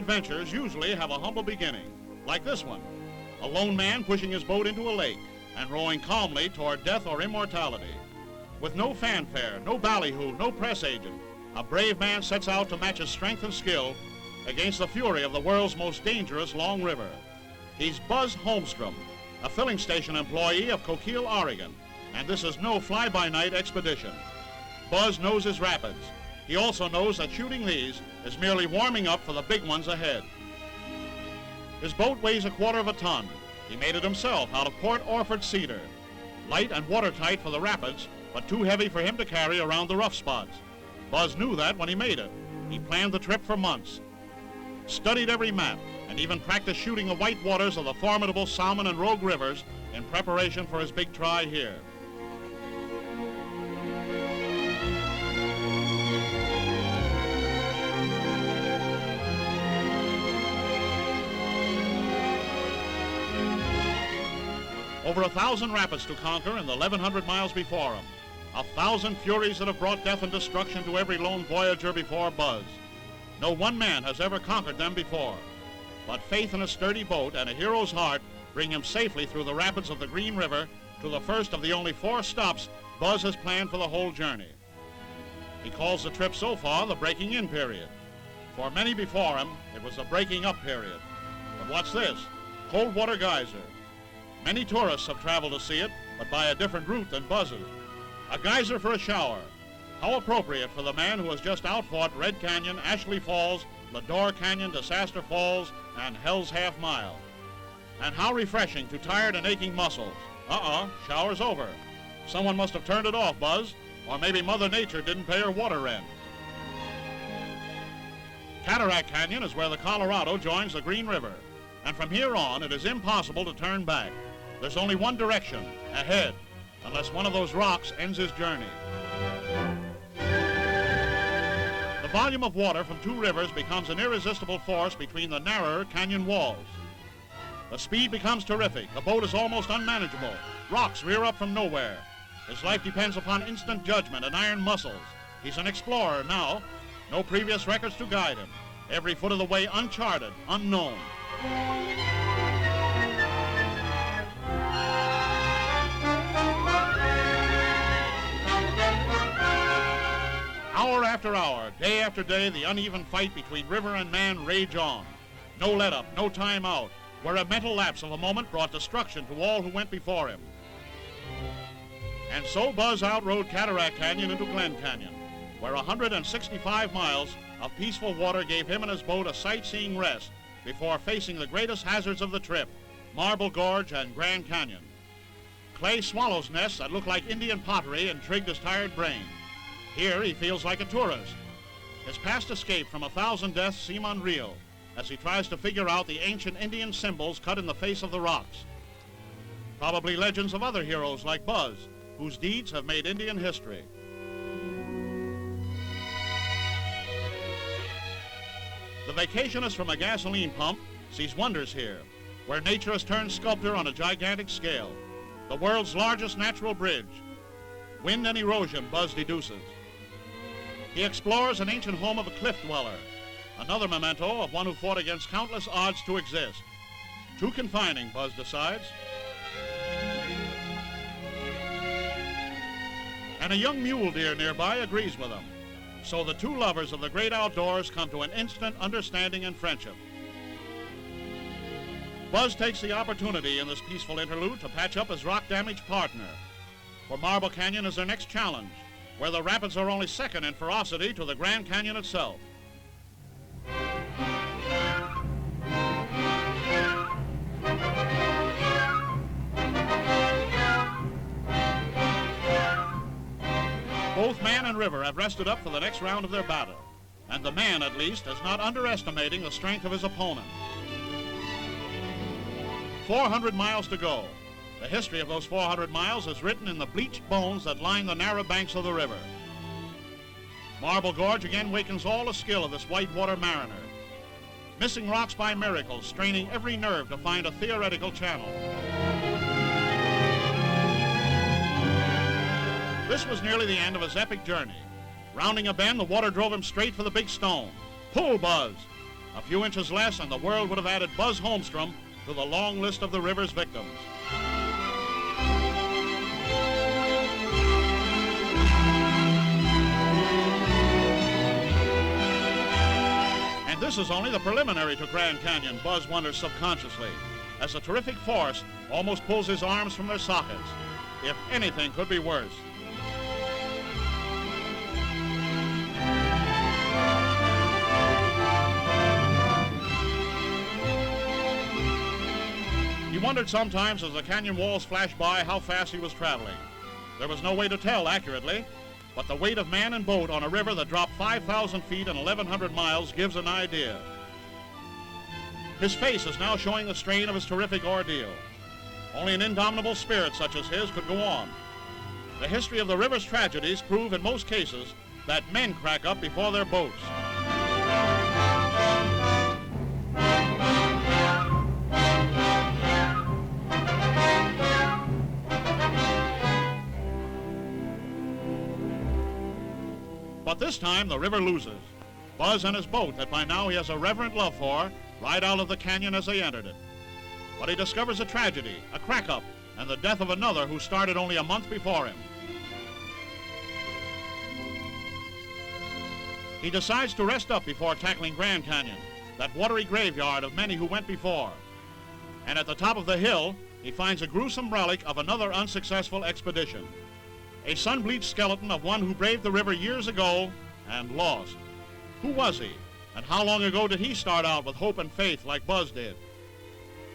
adventures usually have a humble beginning, like this one. A lone man pushing his boat into a lake and rowing calmly toward death or immortality. With no fanfare, no ballyhoo, no press agent, a brave man sets out to match his strength and skill against the fury of the world's most dangerous long river. He's Buzz Holmstron, a filling station employee of Coquille, Oregon, and this is no fly-by-night expedition. Buzz knows his rapids. He also knows that shooting these is merely warming up for the big ones ahead. His boat weighs 1/4 ton. He made it himself out of Port Orford cedar. Light and watertight for the rapids, but too heavy for him to carry around the rough spots. Buzz knew that when he made it. He planned the trip for months, studied every map, and even practiced shooting the white waters of the formidable Salmon and Rogue rivers in preparation for his big try here. Over 1,000 rapids to conquer in the 1,100 miles before him. 1,000 furies that have brought death and destruction to every lone voyager before Buzz. No one man has ever conquered them before. But faith in a sturdy boat and a hero's heart bring him safely through the rapids of the Green River to the first of the only 4 stops Buzz has planned for the whole journey. He calls the trip so far the breaking in period. For many before him, it was the breaking up period. But what's this? Cold water geyser. Many tourists have traveled to see it, but by a different route than Buzz's. A geyser for a shower. How appropriate for the man who has just outfought Red Canyon, Ashley Falls, Lador Canyon, Disaster Falls, and Hell's Half Mile. And how refreshing to tired and aching muscles. Shower's over. Someone must have turned it off, Buzz, or maybe Mother Nature didn't pay her water rent. Cataract Canyon is where the Colorado joins the Green River, and from here on it is impossible to turn back. There's only one direction, ahead, unless one of those rocks ends his journey. The volume of water from 2 rivers becomes an irresistible force between the narrower canyon walls. The speed becomes terrific. The boat is almost unmanageable. Rocks rear up from nowhere. His life depends upon instant judgment and iron muscles. He's an explorer now. No previous records to guide him. Every foot of the way uncharted, unknown. Hour after hour, day after day, the uneven fight between river and man rage on. No let-up, no time out, where a mental lapse of a moment brought destruction to all who went before him. And so Buzz outrode Cataract Canyon into Glen Canyon, where 165 miles of peaceful water gave him and his boat a sightseeing rest before facing the greatest hazards of the trip, Marble Gorge and Grand Canyon. Clay swallows' nests that look like Indian pottery intrigued his tired brain. Here he feels like a tourist. His past escape from 1,000 deaths seem unreal as he tries to figure out the ancient Indian symbols cut in the face of the rocks. Probably legends of other heroes like Buzz, whose deeds have made Indian history. The vacationist from a gasoline pump sees wonders here, where nature has turned sculptor on a gigantic scale. The world's largest natural bridge. Wind and erosion, Buzz deduces. He explores an ancient home of a cliff dweller, another memento of one who fought against countless odds to exist. Too confining, Buzz decides. And a young mule deer nearby agrees with him. So the 2 lovers of the great outdoors come to an instant understanding and friendship. Buzz takes the opportunity in this peaceful interlude to patch up his rock-damaged partner. For Marble Canyon is their next challenge, where the rapids are only second in ferocity to the Grand Canyon itself. Both man and river have rested up for the next round of their battle, and the man, at least, is not underestimating the strength of his opponent. 400 miles to go. The history of those 400 miles is written in the bleached bones that line the narrow banks of the river. Marble Gorge again wakens all the skill of this whitewater mariner. Missing rocks by miracle, straining every nerve to find a theoretical channel. This was nearly the end of his epic journey. Rounding a bend, the water drove him straight for the big stone. Pull, Buzz! A few inches less and the world would have added Buzz Holmstron to the long list of the river's victims. And this is only the preliminary to Grand Canyon, Buzz wonders subconsciously, as the terrific force almost pulls his arms from their sockets. If anything could be worse. He wondered sometimes as the canyon walls flashed by how fast he was traveling. There was no way to tell accurately, but the weight of man and boat on a river that dropped 5,000 feet and 1,100 miles gives an idea. His face is now showing the strain of his terrific ordeal. Only an indomitable spirit such as his could go on. The history of the river's tragedies prove in most cases that men crack up before their boats. But this time the river loses. Buzz and his boat, that by now he has a reverent love for, ride out of the canyon as they entered it. But he discovers a tragedy, a crack-up, and the death of another who started only a month before him. He decides to rest up before tackling Grand Canyon, that watery graveyard of many who went before. And at the top of the hill, he finds a gruesome relic of another unsuccessful expedition. A sun-bleached skeleton of one who braved the river years ago and lost. Who was he? And how long ago did he start out with hope and faith like Buzz did?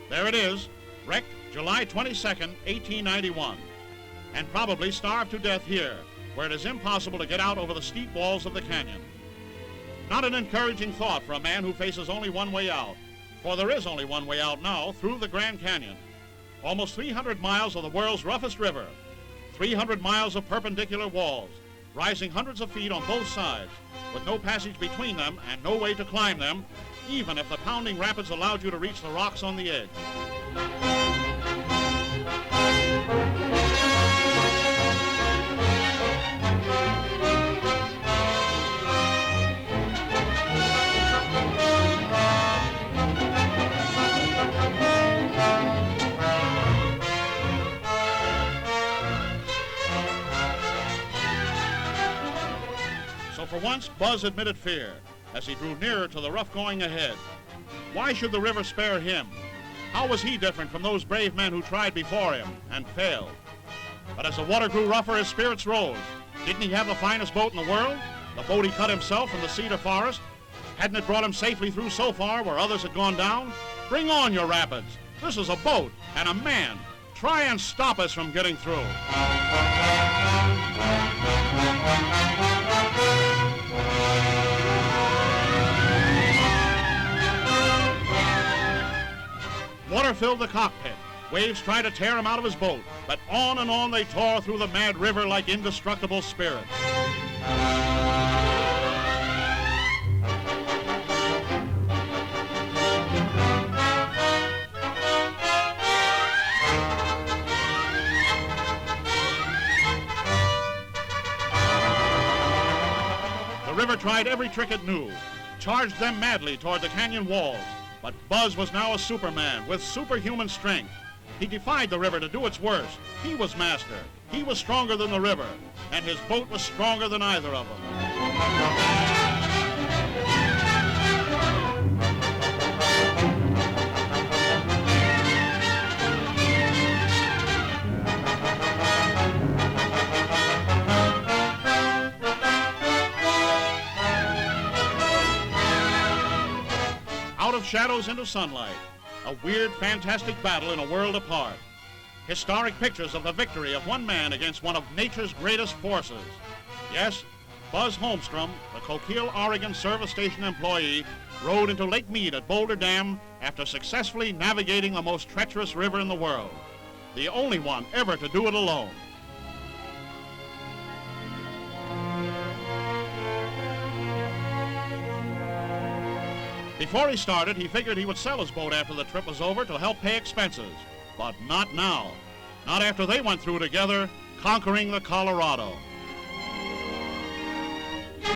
There it is, wrecked July 22nd, 1891, and probably starved to death here, where it is impossible to get out over the steep walls of the canyon. Not an encouraging thought for a man who faces only one way out, for there is only one way out now, through the Grand Canyon. Almost 300 miles of the world's roughest river, 300 miles of perpendicular walls, rising hundreds of feet on both sides, with no passage between them and no way to climb them, even if the pounding rapids allowed you to reach the rocks on the edge. So for once, Buzz admitted fear as he drew nearer to the rough going ahead. Why should the river spare him? How was he different from those brave men who tried before him and failed? But as the water grew rougher, his spirits rose. Didn't he have the finest boat in the world? The boat he cut himself in the cedar forest? Hadn't it brought him safely through so far where others had gone down? Bring on your rapids. This is a boat and a man. Try and stop us from getting through. Water filled the cockpit. Waves tried to tear him out of his boat, but on and on they tore through the mad river like indestructible spirits. The river tried every trick it knew, charged them madly toward the canyon walls. But Buzz was now a Superman with superhuman strength. He defied the river to do its worst. He was master. He was stronger than the river, and his boat was stronger than either of them. Out of shadows into sunlight, a weird, fantastic battle in a world apart. Historic pictures of the victory of one man against one of nature's greatest forces. Yes, Buzz Holmstron, the Coquille, Oregon service station employee, rode into Lake Mead at Boulder Dam after successfully navigating the most treacherous river in the world. The only one ever to do it alone. Before he started, he figured he would sell his boat after the trip was over to help pay expenses. But not now. Not after they went through together, conquering the Colorado.